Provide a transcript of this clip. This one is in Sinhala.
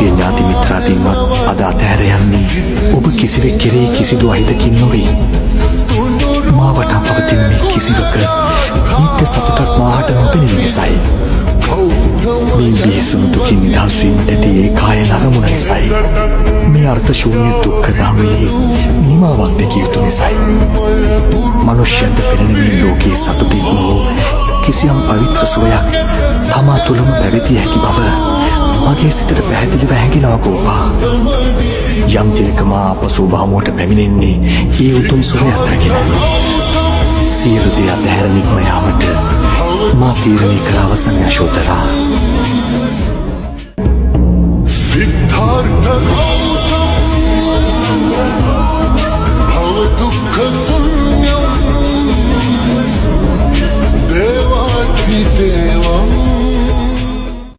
ප්‍රිය ඥාති මිත්‍රාදීන්වත් අද අතහැර යන්නේ ඔබ කිසිවෙක් කෙරෙහි කිසිදු අහිතකින් නොවේ. මා වටා පවතින මේ කිසිවක නිත්‍ය සතුටක් මාහට නොපෙනෙන නිසයි. මේ බිහිසුණු දුකින් නිදහස් වීමට ඇති ඒ කාය නරමුණ නිසයි. මේ අර්ථ ශූන්‍ය දුක්ඛ ධම්මයේ නිමාවක් දැකිය යුතු නිසයි. මනුෂ්‍යයන්ට පෙනෙන මේ ලෝකයේ සතුටින් වූ කිසියම් පවිත්‍ර සුවයක් තමා තුළම පැවතිය හැකි බව මගේ සිතට පැහැදිලිව හැඟෙනවා කෝපා. යම් දිනක මා අපසු භාමුවට පැමිණෙන්නේ ඒ උතුම් සුවයක් රැගෙන. සියලු දේ අතහැර නික්ම යාමට මා තීරණය කර අවසන් යශෝදරා.